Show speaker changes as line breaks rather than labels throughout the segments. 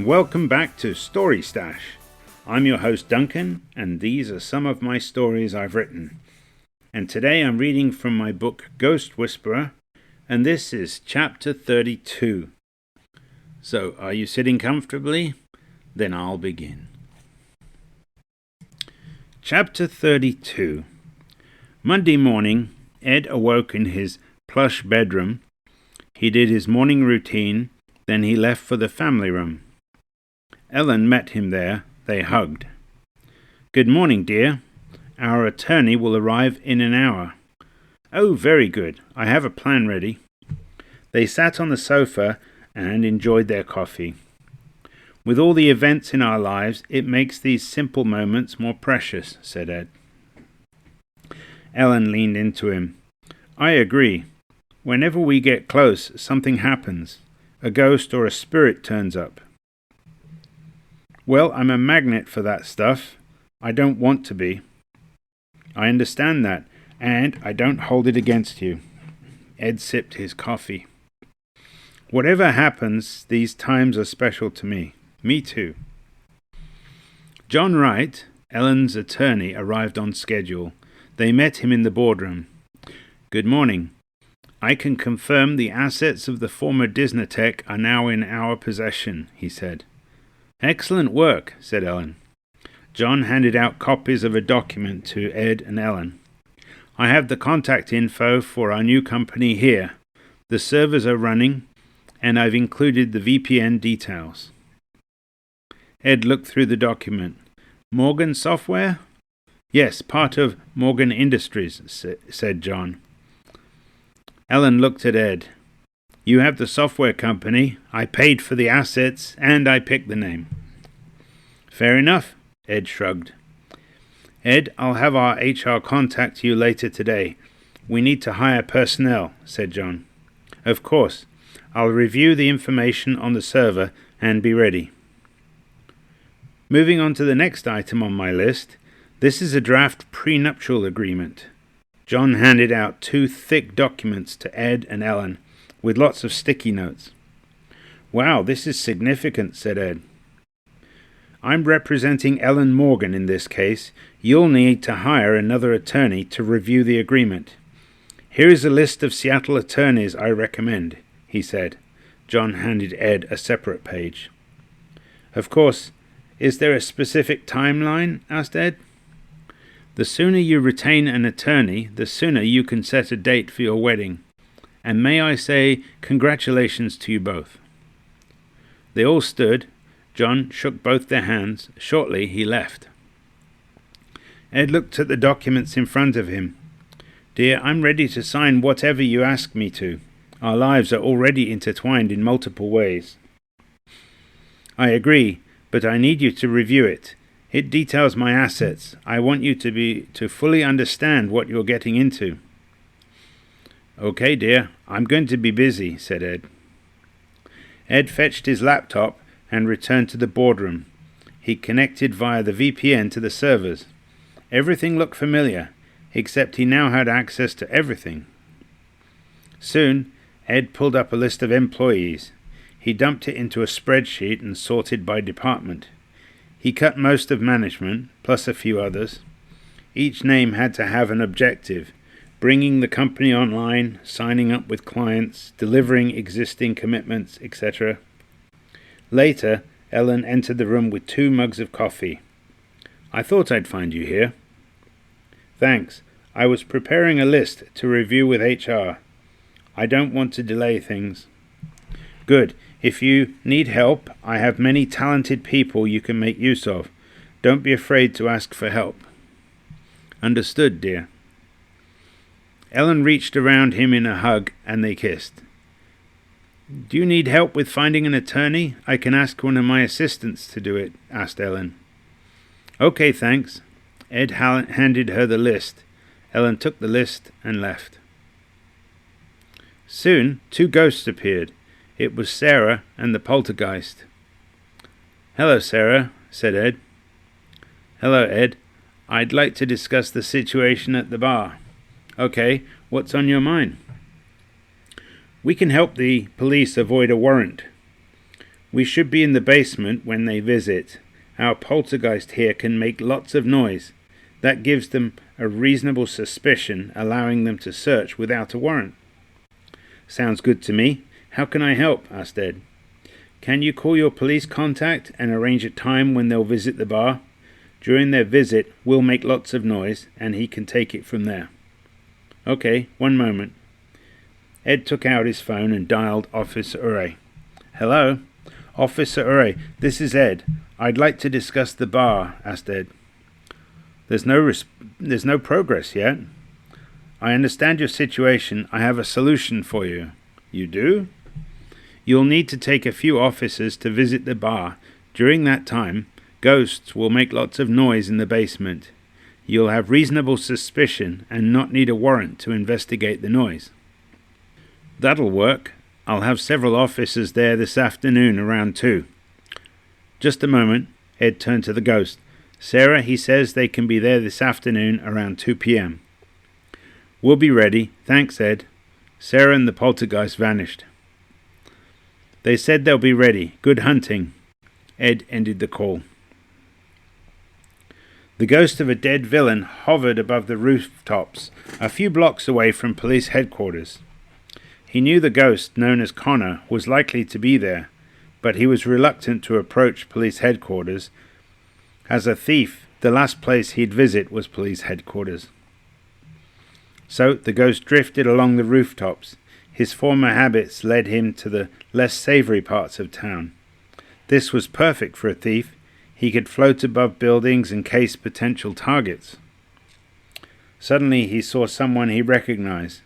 welcome back to Story Stash. I'm your host Duncan, and these are some of my stories I've written. And today I'm reading from my book Ghost Whisperer, and this is chapter 32. So, are you sitting comfortably? Then I'll begin. Chapter 32. Monday morning, Ed awoke in his plush bedroom. He did his morning routine, then he left for the family room. Ellen met him there. They hugged. "Good morning, dear. Our attorney will arrive in an hour." "Oh, very good. I have a plan ready." They sat on the sofa and enjoyed their coffee. "With all the events in our lives, it makes these simple moments more precious," said Ed. Ellen leaned into him. "I agree. Whenever we get close, something happens. A ghost or a spirit turns up." "Well, I'm a magnet for that stuff. I don't want to be." "I understand that, and I don't hold it against you." Ed sipped his coffee. "Whatever happens, these times are special to me. Me too." John Wright, Ellen's attorney, arrived on schedule. They met him in the boardroom. "Good morning. I can confirm the assets of the former Disnotech are now in our possession," he said. "Excellent work," said Ellen. John handed out copies of a document to Ed and Ellen. "I have the contact info for our new company here. The servers are running, and I've included the VPN details." Ed looked through the document. "Morgan Software?" "Yes, part of Morgan Industries," said John. Ellen looked at Ed. "You have the software company. I paid for the assets, and I picked the name." "Fair enough," Ed shrugged. "Ed, I'll have our HR contact you later today. We need to hire personnel," said John. "Of course. I'll review the information on the server and be ready." Moving on to the next item on my list, this is a draft prenuptial agreement. John handed out 2 thick documents to Ed and Ellen, with lots of sticky notes. "Wow, this is significant," said Ed. "I'm representing Ellen Morgan in this case. You'll need to hire another attorney to review the agreement. Here is a list of Seattle attorneys I recommend," he said. John handed Ed a separate page. "Of course. Is there a specific timeline?" asked Ed. "The sooner you retain an attorney, the sooner you can set a date for your wedding. And may I say, congratulations to you both." They all stood. John shook both their hands. Shortly, he left. Ed looked at the documents in front of him. "Dear, I'm ready to sign whatever you ask me to. Our lives are already intertwined in multiple ways." "I agree, but I need you to review it. It details my assets. I want you to fully understand what you're getting into." "Okay, dear. I'm going to be busy," said Ed. Ed fetched his laptop and returned to the boardroom. He connected via the VPN to the servers. Everything looked familiar, except he now had access to everything. Soon, Ed pulled up a list of employees. He dumped it into a spreadsheet and sorted by department. He cut most of management, plus a few others. Each name had to have an objective: bringing the company online, signing up with clients, delivering existing commitments, etc. Later, Ellen entered the room with 2 mugs of coffee. "I thought I'd find you here." "Thanks. I was preparing a list to review with HR. I don't want to delay things." "Good. If you need help, I have many talented people you can make use of. Don't be afraid to ask for help." "Understood, dear." Ellen reached around him in a hug, and they kissed. "Do you need help with finding an attorney? I can ask one of my assistants to do it," asked Ellen. "Okay, thanks." Ed handed her the list. Ellen took the list and left. Soon, 2 ghosts appeared. It was Sarah and the poltergeist. "Hello, Sarah," said Ed. "Hello, Ed. I'd like to discuss the situation at the bar." "Okay, what's on your mind?" "We can help the police avoid a warrant. We should be in the basement when they visit. Our poltergeist here can make lots of noise. That gives them a reasonable suspicion, allowing them to search without a warrant." "Sounds good to me. How can I help?" asked Ed. "Can you call your police contact and arrange a time when they'll visit the bar? During their visit, we'll make lots of noise, and he can take it from there." "Okay, one moment." Ed took out his phone and dialed Officer Urey. "Hello? Officer Urey, this is Ed. I'd like to discuss the bar," asked Ed. There's no progress yet." "I understand your situation. I have a solution for you." "You do?" "You'll need to take a few officers to visit the bar. During that time, ghosts will make lots of noise in the basement. You'll have reasonable suspicion and not need a warrant to investigate the noise." "That'll work. I'll have several officers there this afternoon around 2. "Just a moment." Ed turned to the ghost. "Sarah, he says they can be there this afternoon around 2 p.m. "We'll be ready. Thanks, Ed." Sarah and the poltergeist vanished. "They said they'll be ready. Good hunting." Ed ended the call. The ghost of a dead villain hovered above the rooftops, a few blocks away from police headquarters. He knew the ghost, known as Connor, was likely to be there, but he was reluctant to approach police headquarters. As a thief, the last place he'd visit was police headquarters. So the ghost drifted along the rooftops. His former habits led him to the less savory parts of town. This was perfect for a thief. He could float above buildings and case potential targets. Suddenly he saw someone he recognized.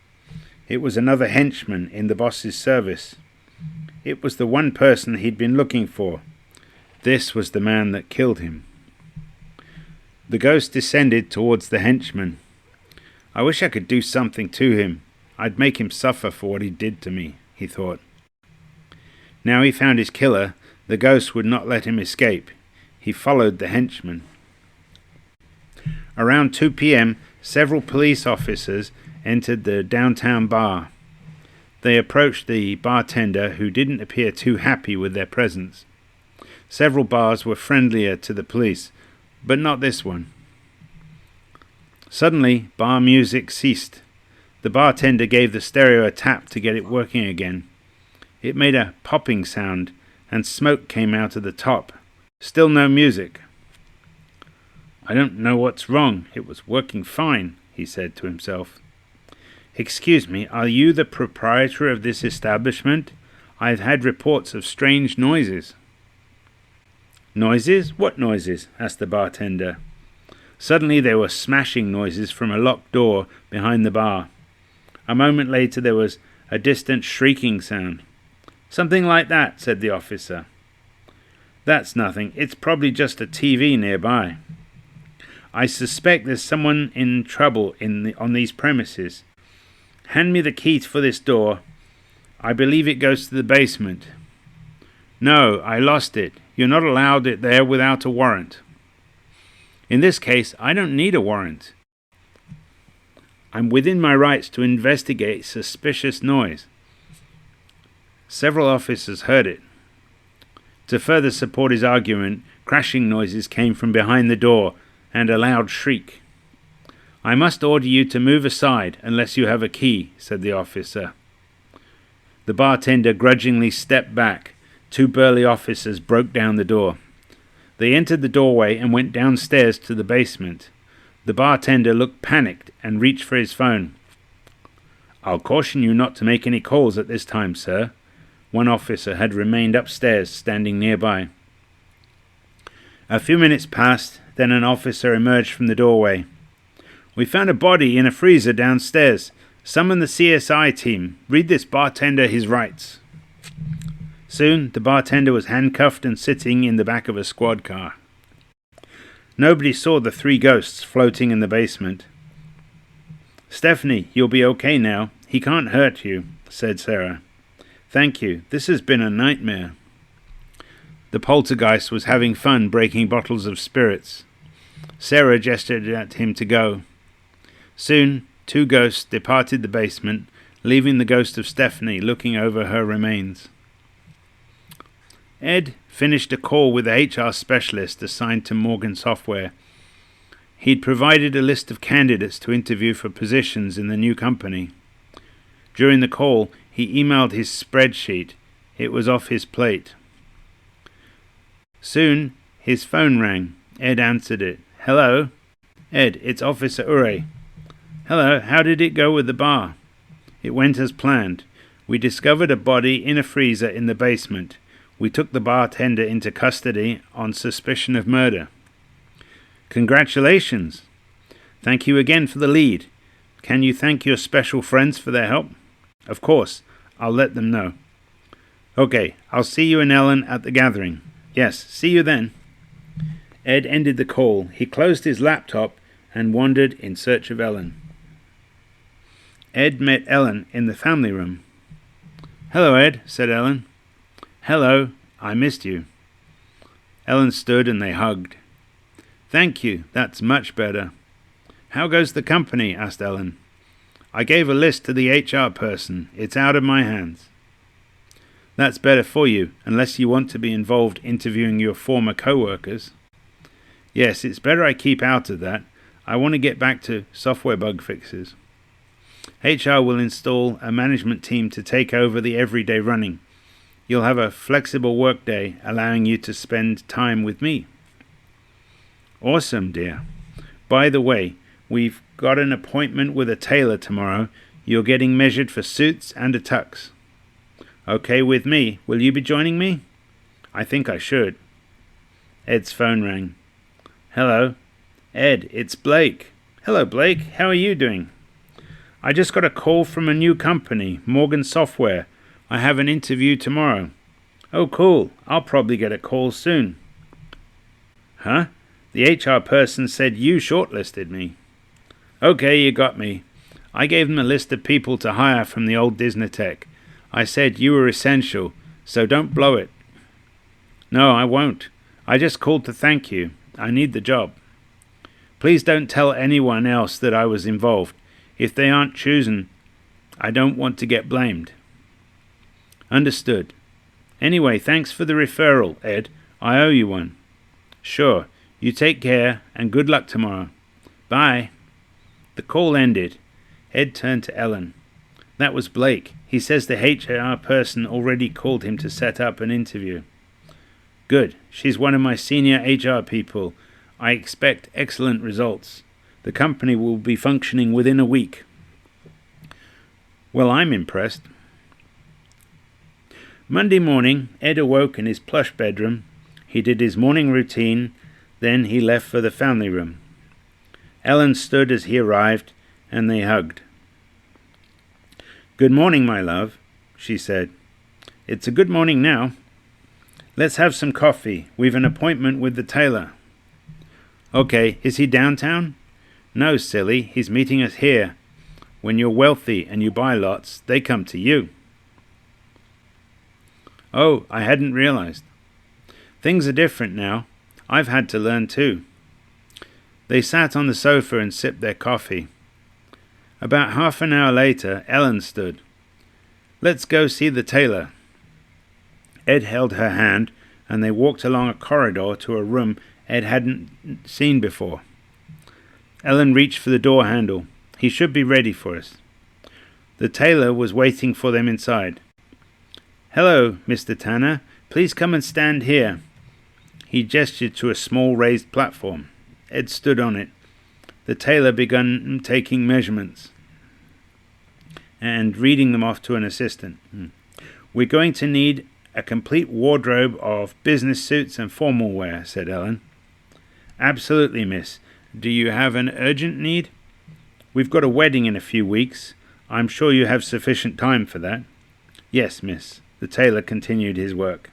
It was another henchman in the boss's service. It was the one person he'd been looking for. This was the man that killed him. The ghost descended towards the henchman. "I wish I could do something to him. I'd make him suffer for what he did to me," he thought. Now he found his killer. The ghost would not let him escape. He followed the henchman. Around 2 p.m., several police officers entered the downtown bar. They approached the bartender, who didn't appear too happy with their presence. Several bars were friendlier to the police, but not this one. Suddenly, bar music ceased. The bartender gave the stereo a tap to get it working again. It made a popping sound, and smoke came out of the top. Still no music. "I don't know what's wrong. It was working fine," he said to himself. "Excuse me, are you the proprietor of this establishment? I've had reports of strange noises." "Noises? What noises?" asked the bartender. Suddenly there were smashing noises from a locked door behind the bar. A moment later there was a distant shrieking sound. "Something like that," said the officer. "That's nothing. It's probably just a TV nearby." "I suspect there's someone in trouble on these premises. Hand me the key for this door. I believe it goes to the basement." "No, I lost it. You're not allowed it there without a warrant." "In this case, I don't need a warrant. I'm within my rights to investigate suspicious noise." Several officers heard it. To further support his argument, crashing noises came from behind the door and a loud shriek. "I must order you to move aside unless you have a key," said the officer. The bartender grudgingly stepped back. 2 burly officers broke down the door. They entered the doorway and went downstairs to the basement. The bartender looked panicked and reached for his phone. "I'll caution you not to make any calls at this time, sir." One officer had remained upstairs, standing nearby. A few minutes passed, then an officer emerged from the doorway. "We found a body in a freezer downstairs. Summon the CSI team. Read this bartender his rights." Soon, the bartender was handcuffed and sitting in the back of a squad car. Nobody saw the 3 ghosts floating in the basement. "Stephanie, you'll be okay now. He can't hurt you," said Sarah. "Thank you. This has been a nightmare." The poltergeist was having fun breaking bottles of spirits. Sarah gestured at him to go. Soon, 2 ghosts departed the basement, leaving the ghost of Stephanie looking over her remains. Ed finished a call with the HR specialist assigned to Morgan Software. He'd provided a list of candidates to interview for positions in the new company. During the call, he emailed his spreadsheet. It was off his plate. Soon, his phone rang. Ed answered it. "Hello?" "Ed, it's Officer Ure." "Hello, how did it go with the bar?" "It went as planned. We discovered a body in a freezer in the basement. We took the bartender into custody on suspicion of murder." "Congratulations. Thank you again for the lead. Can you thank your special friends for their help?" "Of course. I'll let them know." "Okay, I'll see you and Ellen at the gathering." "Yes, see you then." Ed ended the call. He closed his laptop and wandered in search of Ellen. Ed met Ellen in the family room. "Hello, Ed," said Ellen. "Hello, I missed you." Ellen stood and they hugged. "Thank you, that's much better." "How goes the company?" asked Ellen. "I gave a list to the HR person. It's out of my hands." "That's better for you, unless you want to be involved interviewing your former co-workers." "Yes, it's better I keep out of that. I want to get back to software bug fixes." "HR will install a management team to take over the everyday running. You'll have a flexible workday, allowing you to spend time with me." "Awesome, dear. By the way, we've got an appointment with a tailor tomorrow. You're getting measured for suits and a tux." "Okay with me. Will you be joining me?" "I think I should." Ed's phone rang. "Hello." "Ed, it's Blake." "Hello, Blake. How are you doing?" "I just got a call from a new company, Morgan Software. I have an interview tomorrow." "Oh, cool. I'll probably get a call soon." "Huh? The HR person said you shortlisted me." "Okay, you got me. I gave them a list of people to hire from the old Disneytech. I said you were essential, so don't blow it." "No, I won't. I just called to thank you. I need the job." "Please don't tell anyone else that I was involved. If they aren't chosen, I don't want to get blamed." "Understood. Anyway, thanks for the referral, Ed. I owe you one." "Sure. You take care, and good luck tomorrow." "Bye." The call ended. Ed turned to Ellen. "That was Blake. He says the HR person already called him to set up an interview." "Good. She's one of my senior HR people. I expect excellent results. The company will be functioning within a week." "Well, I'm impressed." Monday morning, Ed awoke in his plush bedroom. He did his morning routine, then he left for the family room. Ellen stood as he arrived, and they hugged. "Good morning, my love," she said. "It's a good morning now. Let's have some coffee. We've an appointment with the tailor." "Okay, is he downtown?" "No, silly, he's meeting us here. When you're wealthy and you buy lots, they come to you." "Oh, I hadn't realized. Things are different now. I've had to learn too." They sat on the sofa and sipped their coffee. About half an hour later, Ellen stood. "Let's go see the tailor." Ed held her hand, and they walked along a corridor to a room Ed hadn't seen before. Ellen reached for the door handle. "He should be ready for us." The tailor was waiting for them inside. "Hello, Mr. Tanner. Please come and stand here." He gestured to a small raised platform. Ed stood on it. The tailor began taking measurements and reading them off to an assistant. "We're going to need a complete wardrobe of business suits and formal wear," said Ellen. "Absolutely, miss. Do you have an urgent need?" "We've got a wedding in a few weeks. I'm sure you have sufficient time for that." "Yes, miss." The tailor continued his work.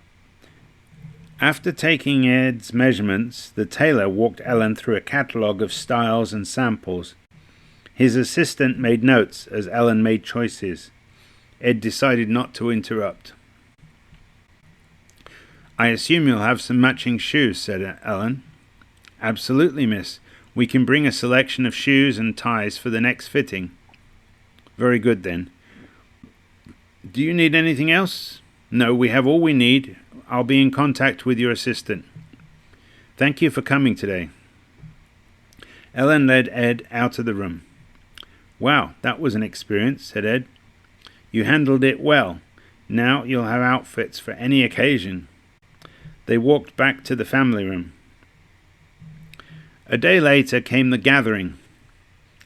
After taking Ed's measurements, the tailor walked Ellen through a catalogue of styles and samples. His assistant made notes as Ellen made choices. Ed decided not to interrupt. "I assume you'll have some matching shoes," said Ellen. "Absolutely, miss. We can bring a selection of shoes and ties for the next fitting." "Very good, then. Do you need anything else?" "No, we have all we need. I'll be in contact with your assistant. Thank you for coming today." Ellen led Ed out of the room. "Wow, that was an experience," said Ed. "You handled it well. Now you'll have outfits for any occasion." They walked back to the family room. A day later came the gathering.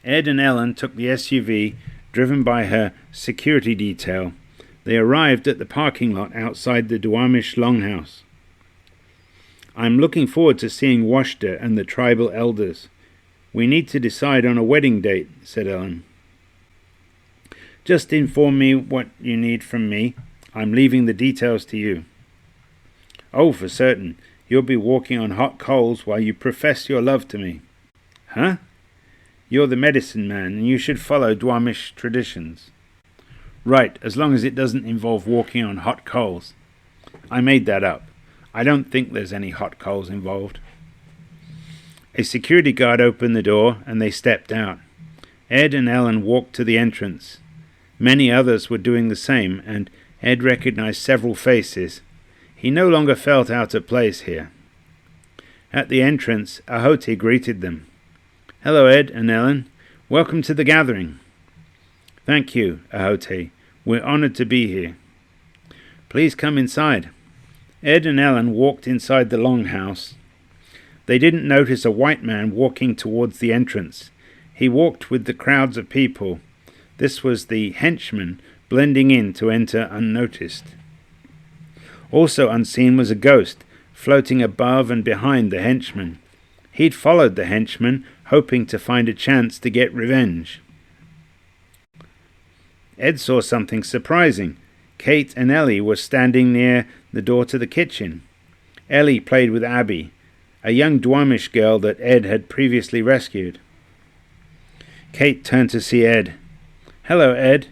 Ed and Ellen took the SUV, driven by her security detail. They arrived at the parking lot outside the Duwamish Longhouse. "I'm looking forward to seeing Washta and the tribal elders. We need to decide on a wedding date," said Ellen. "Just inform me what you need from me. I'm leaving the details to you." "Oh, for certain. You'll be walking on hot coals while you profess your love to me." "Huh?" "You're the medicine man, and you should follow Duwamish traditions." "Right, as long as it doesn't involve walking on hot coals." "I made that up. I don't think there's any hot coals involved." A security guard opened the door, and they stepped out. Ed and Ellen walked to the entrance. Many others were doing the same, and Ed recognized several faces. He no longer felt out of place here. At the entrance, Ahote greeted them. "Hello, Ed and Ellen. Welcome to the gathering." "Thank you, Ahote. We're honored to be here." "Please come inside." Ed and Ellen walked inside the longhouse. They didn't notice a white man walking towards the entrance. He walked with the crowds of people. This was the henchman, blending in to enter unnoticed. Also unseen was a ghost, floating above and behind the henchman. He'd followed the henchman, hoping to find a chance to get revenge. Ed saw something surprising. Kate and Ellie were standing near the door to the kitchen. Ellie played with Abby, a young Duwamish girl that Ed had previously rescued. Kate turned to see Ed. "Hello, Ed.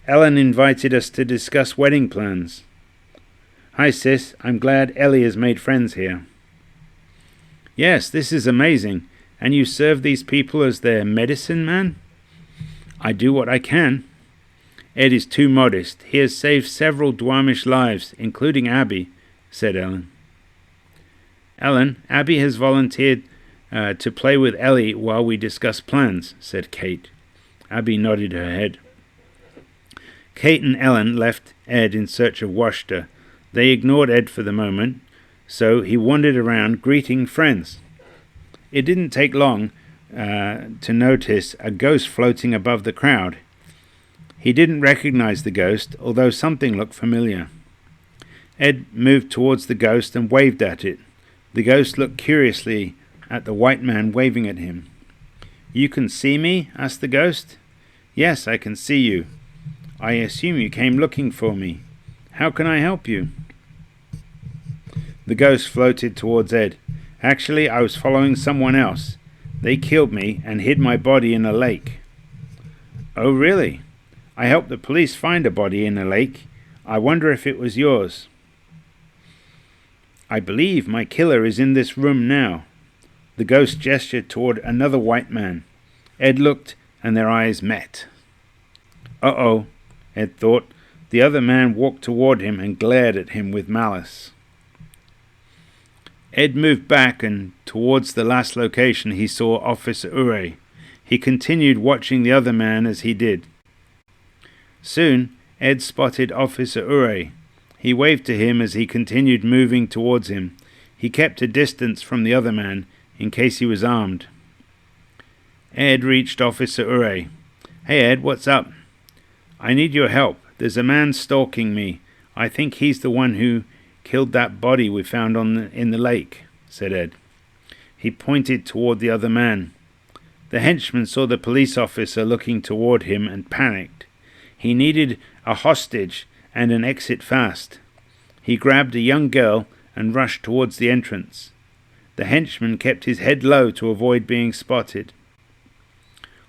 Ellen invited us to discuss wedding plans." "Hi, sis. I'm glad Ellie has made friends here." "Yes, this is amazing. And you serve these people as their medicine man?" "I do what I can." "Ed is too modest. He has saved several Duwamish lives, including Abby," said Ellen. "Ellen, Abby has volunteered to play with Ellie while we discuss plans," said Kate. Abby nodded her head. Kate and Ellen left Ed in search of Washta. They ignored Ed for the moment, so he wandered around greeting friends. It didn't take long to notice a ghost floating above the crowd. He didn't recognize the ghost, although something looked familiar. Ed moved towards the ghost and waved at it. The ghost looked curiously at the white man waving at him. "You can see me?" asked the ghost. "Yes, I can see you. I assume you came looking for me. How can I help you?" The ghost floated towards Ed. "Actually, I was following someone else. They killed me and hid my body in a lake." "Oh, really? I helped the police find a body in a lake. I wonder if it was yours." "I believe my killer is in this room now." The ghost gestured toward another white man. Ed looked, and their eyes met. Uh-oh, Ed thought. The other man walked toward him and glared at him with malice. Ed moved back, and towards the last location he saw Officer Ure. He continued watching the other man as he did. Soon, Ed spotted Officer Ure. He waved to him as he continued moving towards him. He kept a distance from the other man, in case he was armed. Ed reached Officer Ure. "Hey Ed, what's up?" "I need your help. There's a man stalking me. I think he's the one who killed that body we found in the lake," said Ed. He pointed toward the other man. The henchman saw the police officer looking toward him and panicked. He needed a hostage and an exit fast. He grabbed a young girl and rushed towards the entrance. The henchman kept his head low to avoid being spotted.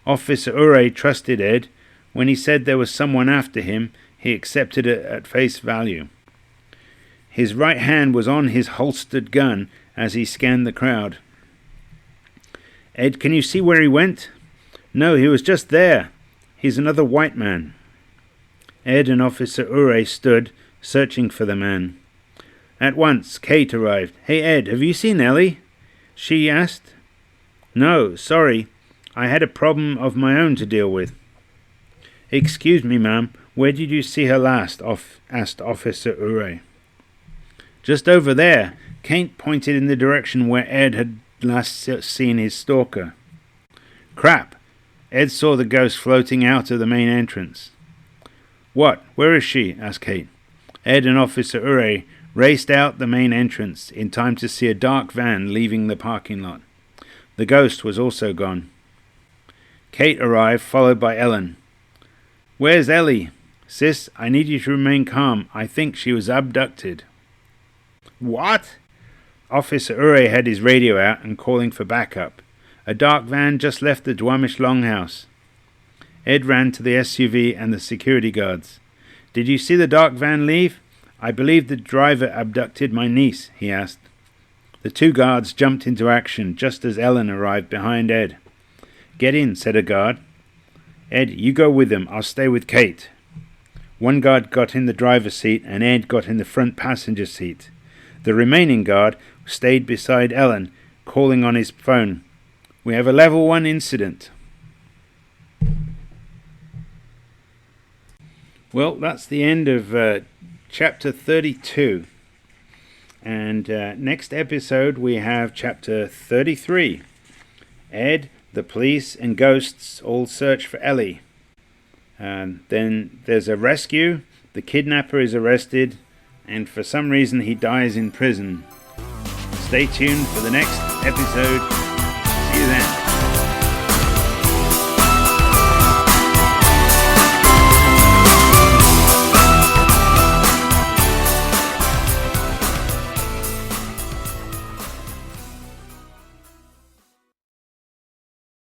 Officer Ure trusted Ed. When he said there was someone after him, he accepted it at face value. His right hand was on his holstered gun as he scanned the crowd. "Ed, can you see where he went?" "No, he was just there. He's another white man." Ed and Officer Ure stood, searching for the man. At once, Kate arrived. "Hey, Ed, have you seen Ellie?" she asked. "No, sorry. I had a problem of my own to deal with." "Excuse me, ma'am. Where did you see her last?" asked Officer Ure. "Just over there." Kate pointed in the direction where Ed had last seen his stalker. "Crap." Ed saw the ghost floating out of the main entrance. "What? Where is she?" asked Kate. Ed and Officer Ure raced out the main entrance in time to see a dark van leaving the parking lot. The ghost was also gone. Kate arrived, followed by Ellen. "Where's Ellie?" "Sis, I need you to remain calm. I think she was abducted." "What?" Officer Ure had his radio out and calling for backup. A dark van just left the Dwamish Longhouse. Ed ran to the SUV and the security guards. "Did you see the dark van leave?" "I believe the driver abducted my niece," he asked. The two guards jumped into action just as Ellen arrived behind Ed. "Get in," said a guard. "Ed, you go with them. I'll stay with Kate." One guard got in the driver's seat and Ed got in the front passenger seat. The remaining guard stayed beside Ellen, calling on his phone. "We have a level 1 incident." Well, that's the end of chapter 32. And next episode we have chapter 33. Ed, the police, and ghosts all search for Ellie. Then there's a rescue. The kidnapper is arrested, and for some reason he dies in prison. Stay tuned for the next episode. See you then.